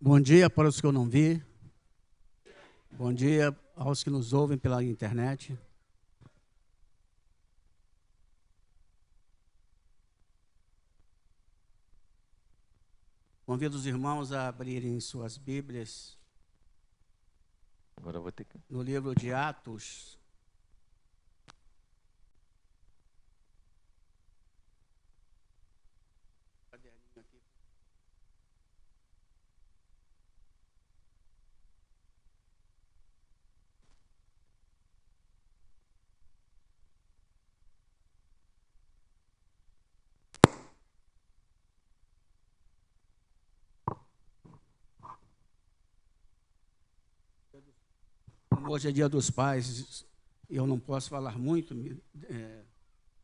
Bom dia para os que eu não vi. Bom dia aos que nos ouvem pela internet. Convido os irmãos a abrirem suas Bíblias Agora eu vou ter que... no livro de Atos. Como hoje é dia dos pais, eu não posso falar muito,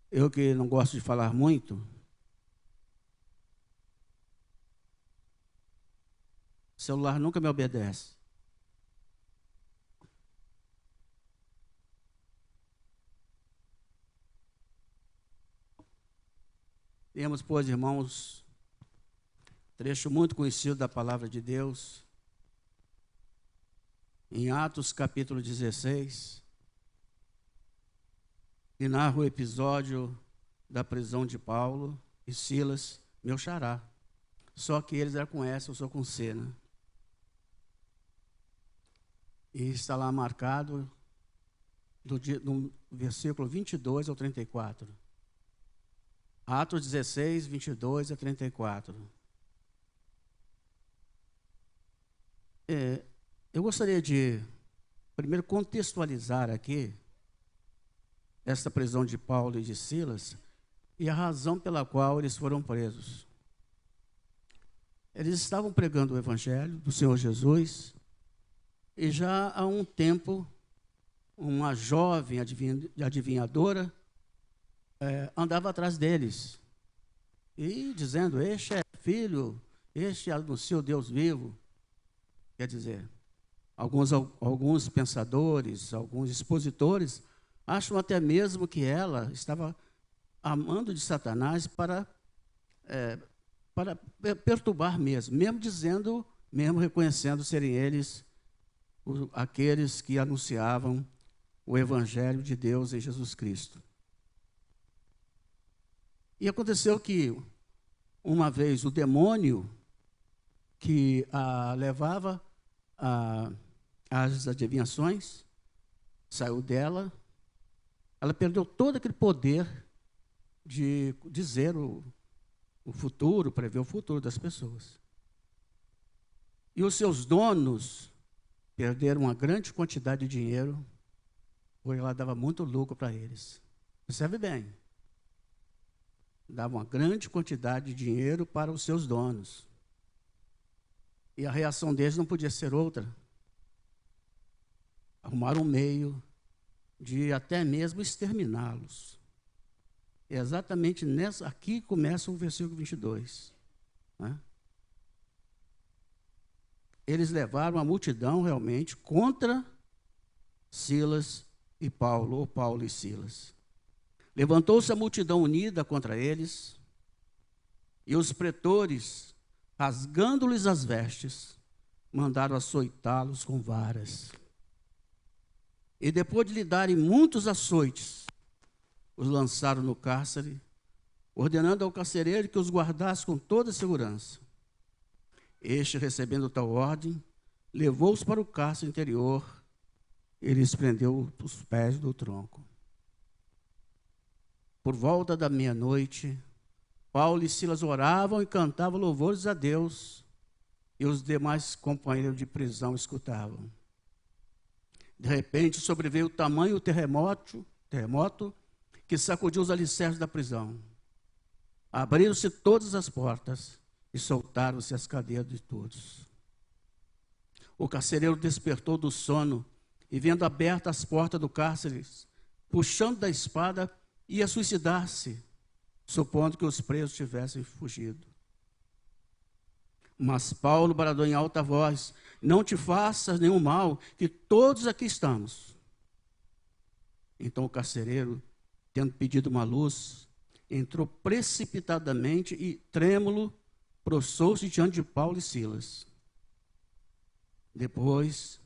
eu que não gosto de falar muito. O celular nunca me obedece. Temos, pois, irmãos, trecho muito conhecido da palavra de Deus, em Atos capítulo 16, que narra o episódio da prisão de Paulo e Silas, meu xará. Só que eles eram com S, eu sou com C, né? E está lá marcado no versículo 22 ao 34. Atos 16, 22 a 34. Eu gostaria de, primeiro, contextualizar aqui esta prisão de Paulo e de Silas e a razão pela qual eles foram presos. Eles estavam pregando o Evangelho do Senhor Jesus e já há um tempo uma jovem adivinhadora andava atrás deles e dizendo: este é filho, este anuncia o Deus vivo. Quer dizer, alguns pensadores, alguns expositores acham até mesmo que ela estava amando de Satanás para perturbar mesmo dizendo, mesmo reconhecendo serem eles aqueles que anunciavam o Evangelho de Deus em Jesus Cristo. E aconteceu que, uma vez, o demônio que a levava às adivinhações saiu dela, ela perdeu todo aquele poder de dizer o futuro, prever o futuro das pessoas. E os seus donos perderam uma grande quantidade de dinheiro, porque ela dava muito lucro para eles. Percebe bem? Dava uma grande quantidade de dinheiro para os seus donos. E a reação deles não podia ser outra. Arrumaram um meio de até mesmo exterminá-los. É exatamente aqui começa o versículo 22. Né? Eles levaram a multidão realmente contra Silas e Paulo, ou Paulo e Silas. Levantou-se a multidão unida contra eles, e os pretores, rasgando-lhes as vestes, mandaram açoitá-los com varas. E depois de lhe darem muitos açoites, os lançaram no cárcere, ordenando ao carcereiro que os guardasse com toda a segurança. Este, recebendo tal ordem, levou-os para o cárcere interior e lhes prendeu os pés do tronco. Por volta da meia-noite, Paulo e Silas oravam e cantavam louvores a Deus, e os demais companheiros de prisão escutavam. De repente, sobreveio o tamanho terremoto que sacudiu os alicerces da prisão. Abriram-se todas as portas e soltaram-se as cadeias de todos. O carcereiro despertou do sono e, vendo abertas as portas do cárcere, puxando da espada, ia suicidar-se, supondo que os presos tivessem fugido. Mas Paulo bradou em alta voz: não te faças nenhum mal, que todos aqui estamos. Então o carcereiro, tendo pedido uma luz, entrou precipitadamente e, trêmulo, prostrou-se diante de Paulo e Silas. Depois,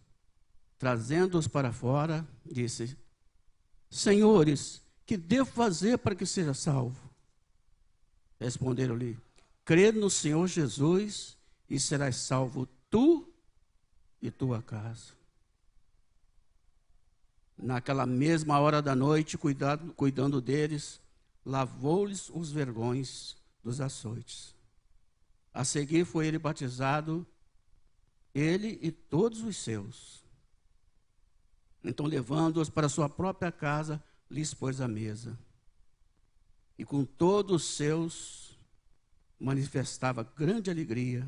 trazendo-os para fora, disse: Senhores, que devo fazer para que seja salvo? Responderam-lhe: crê no Senhor Jesus e serás salvo tu e tua casa. Naquela mesma hora da noite, cuidando deles, lavou-lhes os vergões dos açoites. A seguir foi ele batizado, ele e todos os seus. Então, levando-os para sua própria casa, lhes pôs a mesa. E com todos os seus manifestava grande alegria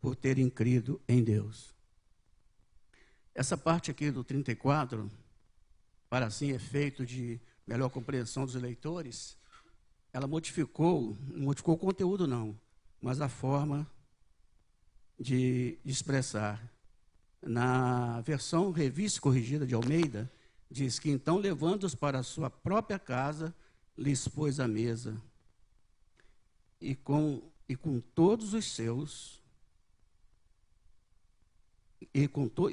por terem crido em Deus. Essa parte aqui do 34, para assim efeito de melhor compreensão dos leitores, ela não modificou o conteúdo não, mas a forma de expressar. Na versão revista e corrigida de Almeida, diz que então, levando-os para a sua própria casa, lhes pôs a mesa, e com todos os seus, e com todos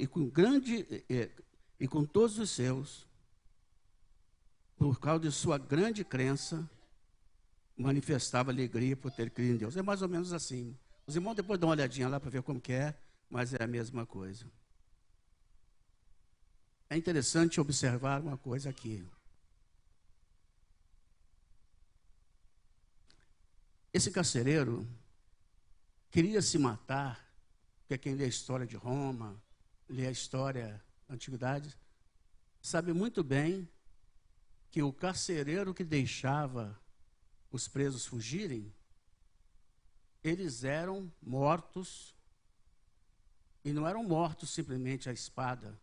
os seus, por causa de sua grande crença, manifestava alegria por ter crido em Deus. É mais ou menos assim. Os irmãos depois dão uma olhadinha lá para ver como que é, mas é a mesma coisa. É interessante observar uma coisa aqui. Esse carcereiro queria se matar, porque quem lê a história de Roma, lê a história da antiguidade, sabe muito bem que o carcereiro que deixava os presos fugirem, eles eram mortos, e não eram mortos simplesmente à espada,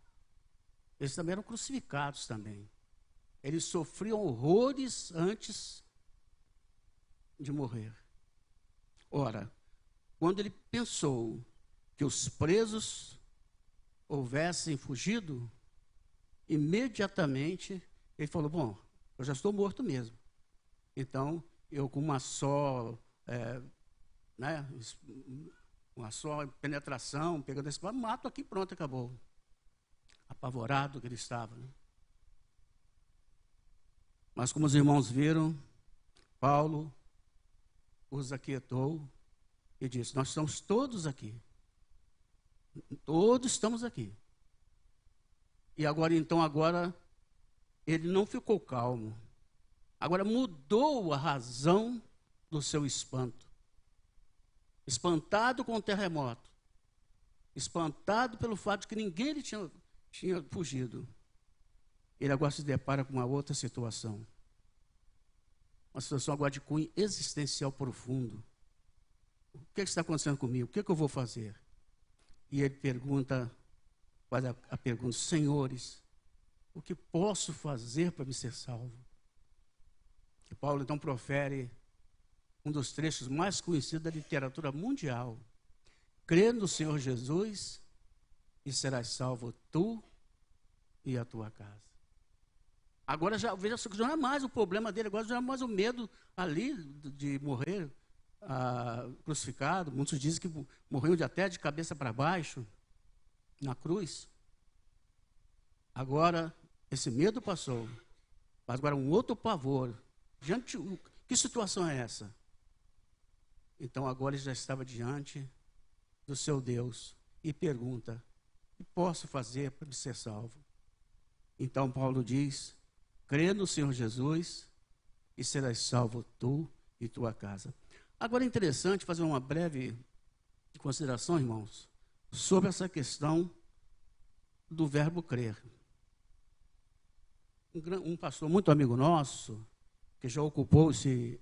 eles também eram crucificados também. Eles sofriam horrores antes de morrer. Ora, quando ele pensou que os presos houvessem fugido, imediatamente ele falou: bom, eu já estou morto mesmo. Então, eu com uma só penetração, pegando esse mato aqui, pronto, acabou. Apavorado que ele estava. Né? Mas como os irmãos viram, Paulo os aquietou e disse: nós estamos todos aqui. Todos estamos aqui. E agora ele não ficou calmo. Agora mudou a razão do seu espanto. Espantado com o terremoto. Espantado pelo fato de que ninguém lhe tinha fugido. Ele agora se depara com uma outra situação. Uma situação agora de cunho existencial profundo. O que está acontecendo comigo? O que eu vou fazer? E ele faz a pergunta: senhores, o que posso fazer para me ser salvo? E Paulo então profere um dos trechos mais conhecidos da literatura mundial: crê no Senhor Jesus e serás salvo tu e a tua casa. Agora veja só que já não é mais o problema dele, agora já não é mais o medo ali de morrer crucificado. Muitos dizem que morreu até de cabeça para baixo na cruz. Agora esse medo passou, mas agora um outro pavor. Que situação é essa? Então agora ele já estava diante do seu Deus e pergunta: o que posso fazer para me ser salvo? Então Paulo diz: crê no Senhor Jesus e serás salvo tu e tua casa. Agora é interessante fazer uma breve consideração, irmãos, sobre essa questão do verbo crer. Um pastor muito amigo nosso, que já ocupou esse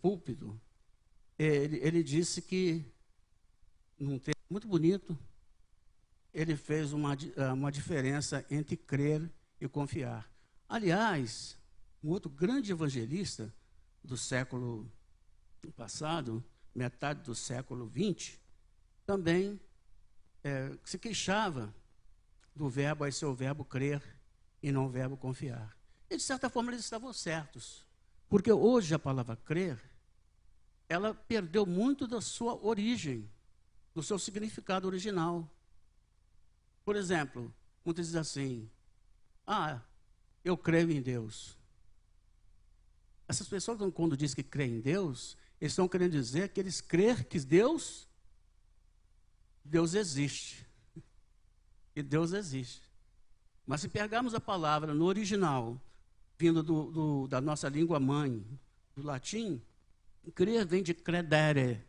púlpito, ele disse que, num texto muito bonito, ele fez uma diferença entre crer e confiar. Aliás, um outro grande evangelista do século passado, metade do século XX, também se queixava do verbo, esse é o verbo crer e não o verbo confiar. E de certa forma eles estavam certos, porque hoje a palavra crer ela perdeu muito da sua origem, do seu significado original. Por exemplo, muitos dizem assim: eu creio em Deus. Essas pessoas, quando dizem que creem em Deus, eles estão querendo dizer que eles creem que Deus existe. E Deus existe. Mas se pegarmos a palavra no original, vindo da nossa língua mãe, do latim, crer vem de credere,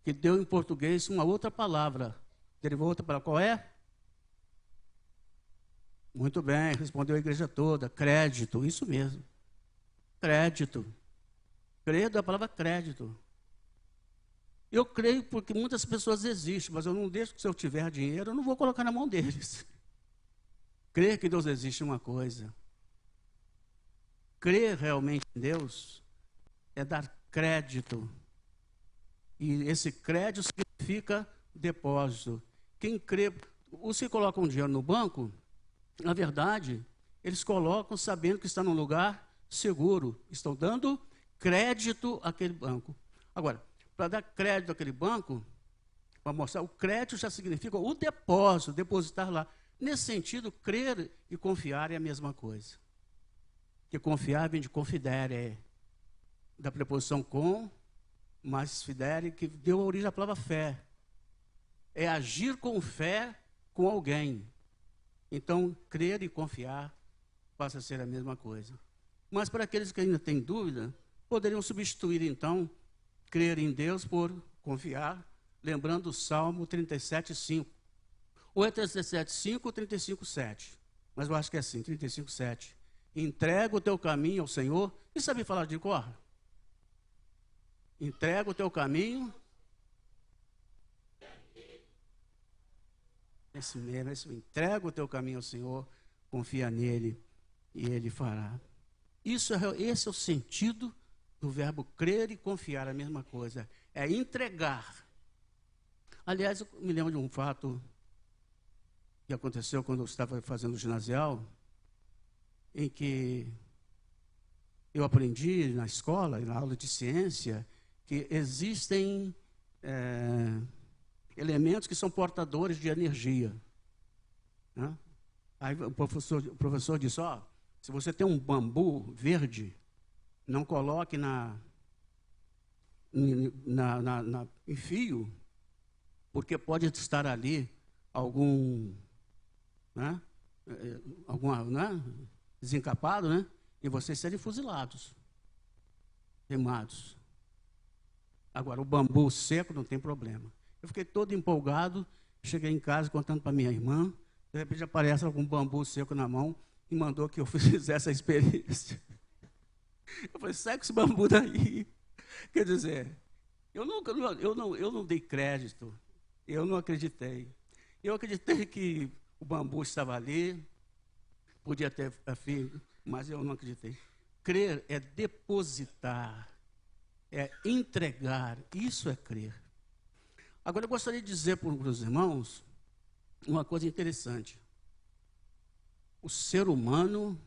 que deu em português uma outra palavra. Derivou outra palavra. Qual é? Muito bem, respondeu a igreja toda. Crédito, isso mesmo. Crédito. Creio da palavra crédito. Eu creio porque muitas pessoas existem, mas eu não deixo que, se eu tiver dinheiro, eu não vou colocar na mão deles. Crer que Deus existe é uma coisa. Crer realmente em Deus é dar crédito. E esse crédito significa depósito. Quem crê, os que colocam dinheiro no banco, na verdade, eles colocam sabendo que está num lugar seguro. Estão dando crédito àquele banco. Agora, para dar crédito àquele banco, para mostrar, o crédito já significa o depósito, depositar lá. Nesse sentido, crer e confiar é a mesma coisa. Que confiar vem de confidere, da preposição com, mais fidere, que deu origem à palavra fé. É agir com fé com alguém. Então, crer e confiar passa a ser a mesma coisa. Mas para aqueles que ainda têm dúvida, poderiam substituir, então, crer em Deus por confiar, lembrando o Salmo 37,5. Ou é 37,5 ou 35,7. Mas eu acho que é assim, 35,7. Entrega o teu caminho ao Senhor. E sabe falar de cor? Entrega o teu caminho. Esse mesmo. Entrega o teu caminho ao Senhor, confia nele e ele fará. Esse é o sentido do verbo crer e confiar, a mesma coisa. É entregar. Aliás, eu me lembro de um fato que aconteceu quando eu estava fazendo o ginasial, em que eu aprendi na escola, na aula de ciência, que existem elementos que são portadores de energia. Né? Aí o professor disse, se você tem um bambu verde, não coloque em fio, porque pode estar ali algum desencapado, né? E vocês serem fuzilados, queimados. Agora, o bambu seco não tem problema. Eu fiquei todo empolgado, cheguei em casa contando para minha irmã, de repente aparece algum bambu seco na mão e mandou que eu fizesse essa experiência. Eu falei, sai com esse bambu daí. Quer dizer, eu não dei crédito, eu não acreditei. Eu acreditei que o bambu estava ali, podia ter filho, mas eu não acreditei. Crer é depositar, é entregar, isso é crer. Agora eu gostaria de dizer para os irmãos uma coisa interessante. O ser humano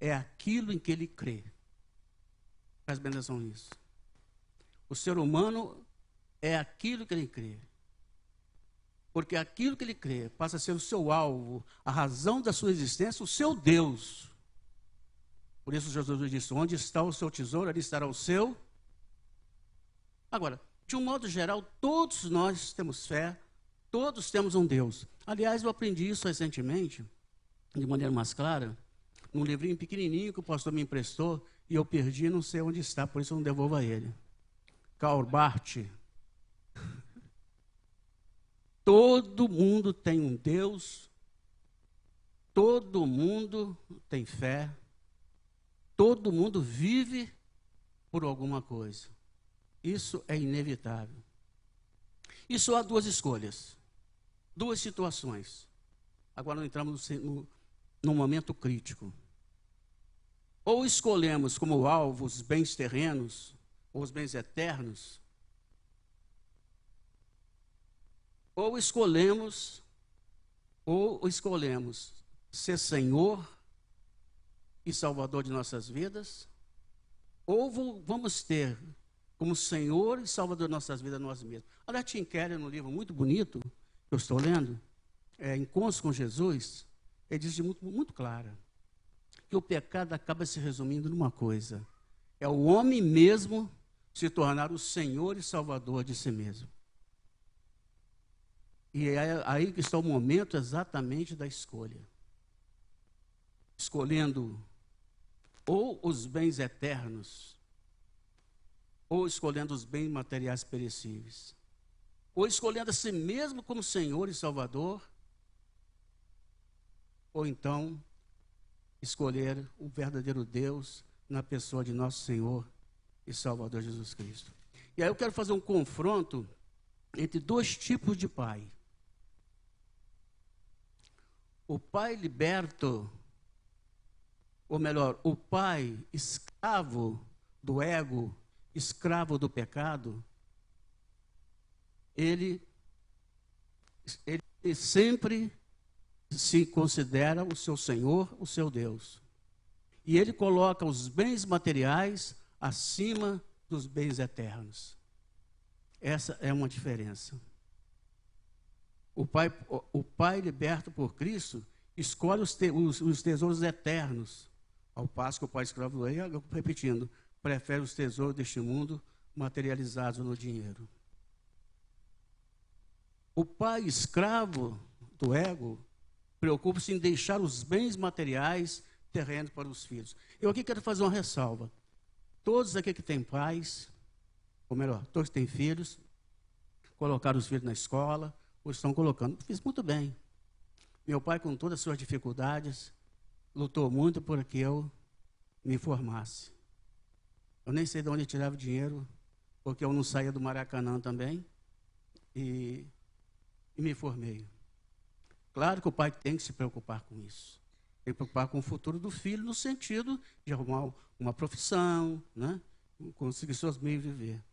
é aquilo em que ele crê. Presta bem atenção nisso. O ser humano é aquilo que ele crê. Porque aquilo que ele crê passa a ser o seu alvo, a razão da sua existência, o seu Deus. Por isso Jesus disse, onde está o seu tesouro, ali estará o seu. Agora, de um modo geral, todos nós temos fé, todos temos um Deus. Aliás, eu aprendi isso recentemente, de maneira mais clara, num livrinho pequenininho que o pastor me emprestou, e eu perdi, não sei onde está, por isso eu não devolvo a ele. Karl Barth. Todo mundo tem um Deus, todo mundo tem fé, todo mundo vive por alguma coisa. Isso é inevitável. E só há duas escolhas, duas situações. Agora nós entramos num momento crítico. Ou escolhemos como alvo os bens terrenos, ou os bens eternos, ou escolhemos ser Senhor e Salvador de nossas vidas, ou vamos ter como Senhor e Salvador de nossas vidas, nós mesmos. Olha, Tim Keller, num livro muito bonito, que eu estou lendo, Encontros com Jesus, ele diz de muito clara, que o pecado acaba se resumindo numa coisa, é o homem mesmo se tornar o Senhor e Salvador de si mesmo. E é aí que está o momento exatamente da escolha. Escolhendo ou os bens eternos, ou escolhendo os bens materiais perecíveis, ou escolhendo a si mesmo como Senhor e Salvador, ou então escolher o verdadeiro Deus na pessoa de nosso Senhor e Salvador Jesus Cristo. E aí eu quero fazer um confronto entre dois tipos de pai. O pai liberto, ou melhor, o pai escravo do ego, escravo do pecado, ele sempre se considera o seu Senhor, o seu Deus. E ele coloca os bens materiais acima dos bens eternos. Essa é uma diferença. O pai liberto por Cristo escolhe os tesouros eternos, ao passo que o pai escravo do ego, repetindo, prefere os tesouros deste mundo materializados no dinheiro. O pai escravo do ego preocupa-se em deixar os bens materiais terrenos para os filhos. Eu aqui quero fazer uma ressalva. Todos aqui que têm pais, ou melhor, todos que têm filhos, colocaram os filhos na escola, ou estão colocando. Fiz muito bem. Meu pai, com todas as suas dificuldades, lutou muito para que eu me formasse. Eu nem sei de onde eu tirava dinheiro, porque eu não saía do Maracanã também, e me formei. Claro que o pai tem que se preocupar com isso. Tem que se preocupar com o futuro do filho, no sentido de arrumar uma profissão, né? Conseguir seus meios de viver.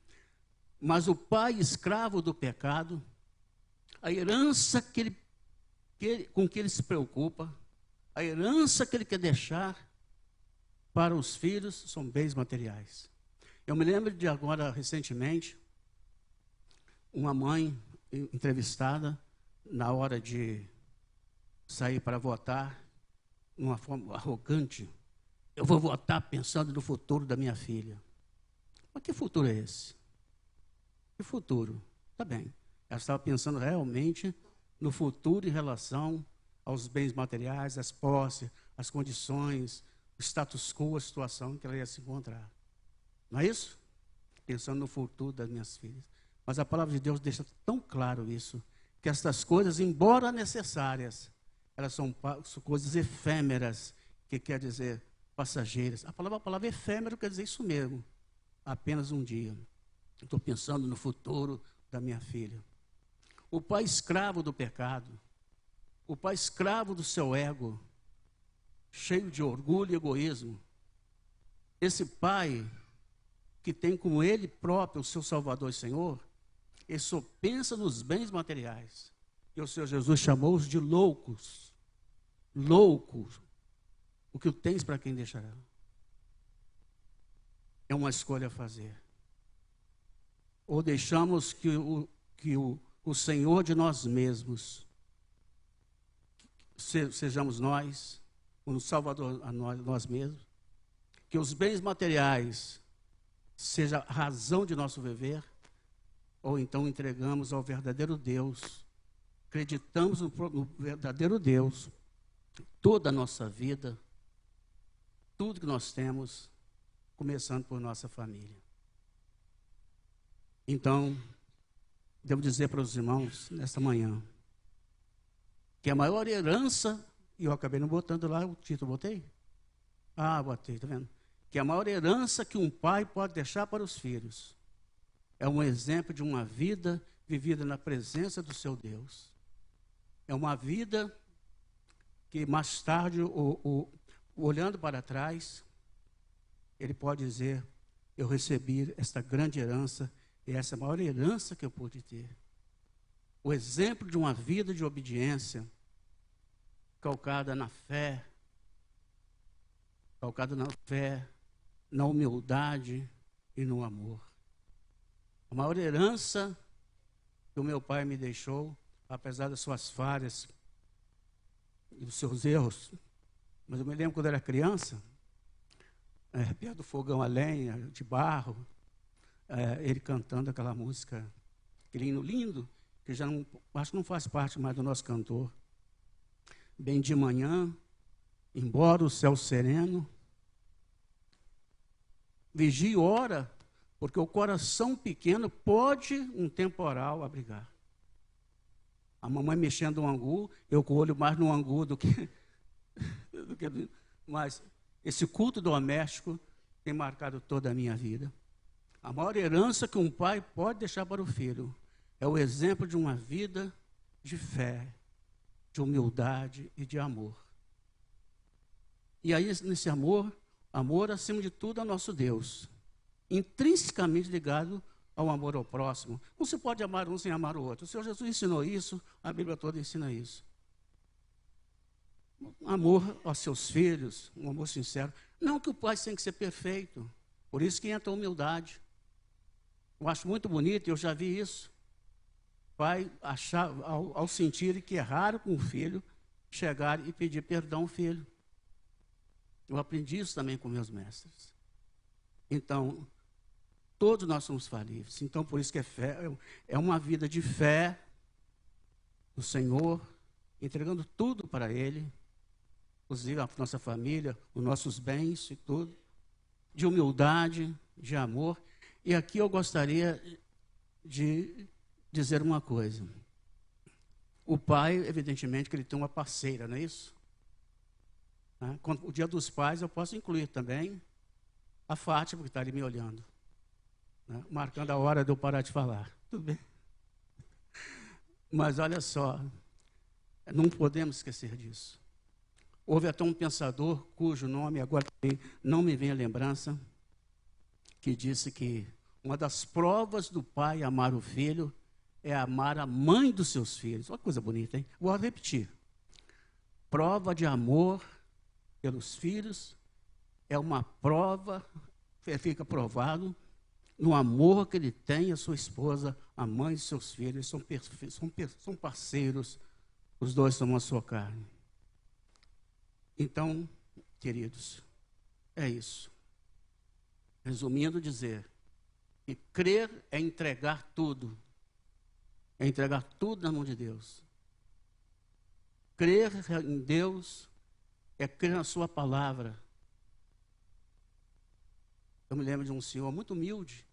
Mas o pai escravo do pecado, a herança com que ele se preocupa, a herança que ele quer deixar para os filhos são bens materiais. Eu me lembro de agora, recentemente, uma mãe entrevistada, na hora de sair para votar, de uma forma arrogante, eu vou votar pensando no futuro da minha filha. Mas que futuro é esse? Que futuro? Tá bem. Ela estava pensando realmente no futuro em relação aos bens materiais, às posses, às condições, o status quo, a situação em que ela ia se encontrar. Não é isso? Pensando no futuro das minhas filhas. Mas a palavra de Deus deixa tão claro isso, que estas coisas, embora necessárias, elas são coisas efêmeras, que quer dizer passageiras. A palavra efêmero quer dizer isso mesmo, apenas um dia. Estou pensando no futuro da minha filha. O pai escravo do pecado, o pai escravo do seu ego, cheio de orgulho e egoísmo. Esse pai que tem como ele próprio o seu Salvador e Senhor, ele só pensa nos bens materiais. E o Senhor Jesus chamou-os de loucos. Loucos. O que tens para quem deixará? É uma escolha a fazer. Ou deixamos que o Senhor de nós mesmos, sejamos nós, o Salvador a nós mesmos, que os bens materiais seja a razão de nosso viver, ou então entregamos ao verdadeiro Deus, acreditamos no verdadeiro Deus, toda a nossa vida, tudo que nós temos, começando por nossa família. Então, devo dizer para os irmãos, nesta manhã, que a maior herança, e eu acabei não botando lá o título, botei? Ah, botei, tá vendo? Que a maior herança que um pai pode deixar para os filhos é um exemplo de uma vida vivida na presença do seu Deus. É uma vida que mais tarde, olhando para trás, ele pode dizer, eu recebi esta grande herança, e essa é a maior herança que eu pude ter. O exemplo de uma vida de obediência, calcada na fé, na humildade e no amor. A maior herança que o meu pai me deixou, apesar das suas falhas e dos seus erros, mas eu me lembro quando eu era criança, perto do fogão a lenha, de barro, ele cantando aquela música, aquele hino lindo, que já não, acho que não faz parte mais do nosso cantor. Bem de manhã, embora o céu sereno, vigie e ora, porque o coração pequeno pode um temporal abrigar. A mamãe mexendo no angu, eu com o olho mais no angu do que... Mas esse culto doméstico tem marcado toda a minha vida. A maior herança que um pai pode deixar para o filho é o exemplo de uma vida de fé, de humildade e de amor. E aí, nesse amor acima de tudo ao nosso Deus, intrinsecamente ligado ao amor ao próximo. Não se pode amar um sem amar o outro. O Senhor Jesus ensinou isso, a Bíblia toda ensina isso. Amor aos seus filhos, um amor sincero. Não que o pai tem que ser perfeito, por isso que entra a humildade. Eu acho muito bonito, eu já vi isso. Pai, ao sentir que erraram com o filho, chegar e pedir perdão ao filho. Eu aprendi isso também com meus mestres. Então, todos nós somos falíveis. Então, por isso que é uma vida de fé no Senhor, entregando tudo para Ele, inclusive a nossa família, os nossos bens e tudo, de humildade, de amor. E aqui eu gostaria de dizer uma coisa. O pai, evidentemente, que ele tem uma parceira, não é isso? O Dia dos Pais eu posso incluir também a Fátima, que está ali me olhando, marcando a hora de eu parar de falar. Tudo bem? Mas olha só, não podemos esquecer disso. Houve até um pensador, cujo nome agora não me vem à lembrança, que disse que uma das provas do pai amar o filho é amar a mãe dos seus filhos. Olha que coisa bonita, hein? Vou repetir. Prova de amor pelos filhos é uma prova, fica provado, no amor que ele tem à sua esposa, a mãe de seus filhos. São parceiros, os dois são a sua carne. Então, queridos, é isso. Resumindo, dizer que crer é entregar tudo. É entregar tudo na mão de Deus. Crer em Deus é crer na sua palavra. Eu me lembro de um senhor muito humilde,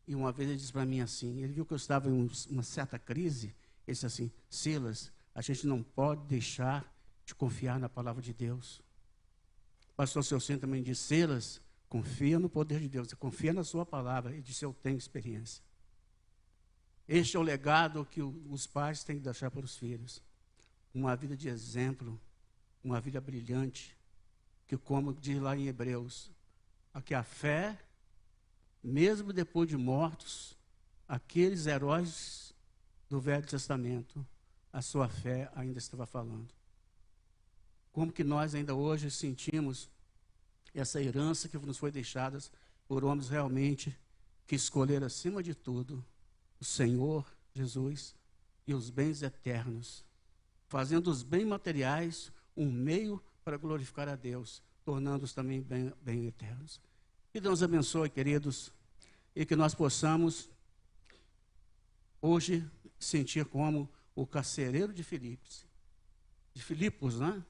e uma vez ele disse para mim assim, ele viu que eu estava em uma certa crise, ele disse assim: Silas, a gente não pode deixar de confiar na palavra de Deus. O pastor Celcino também disse: Silas, confia no poder de Deus, confia na sua palavra. Ele disse: eu tenho experiência. Este é o legado que os pais têm que deixar para os filhos. Uma vida de exemplo, uma vida brilhante, que, como diz lá em Hebreus, que a fé, mesmo depois de mortos, aqueles heróis do Velho Testamento, a sua fé ainda estava falando. Como que nós ainda hoje sentimos essa herança que nos foi deixada por homens realmente que escolheram acima de tudo o Senhor Jesus e os bens eternos, fazendo os bens materiais um meio para glorificar a Deus, tornando-os também bem eternos. Que Deus abençoe, queridos, e que nós possamos hoje sentir como o carcereiro de Filipos, né?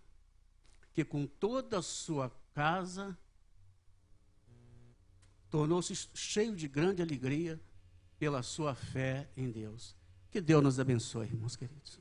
Que com toda a sua casa tornou-se cheio de grande alegria pela sua fé em Deus. Que Deus nos abençoe, irmãos queridos.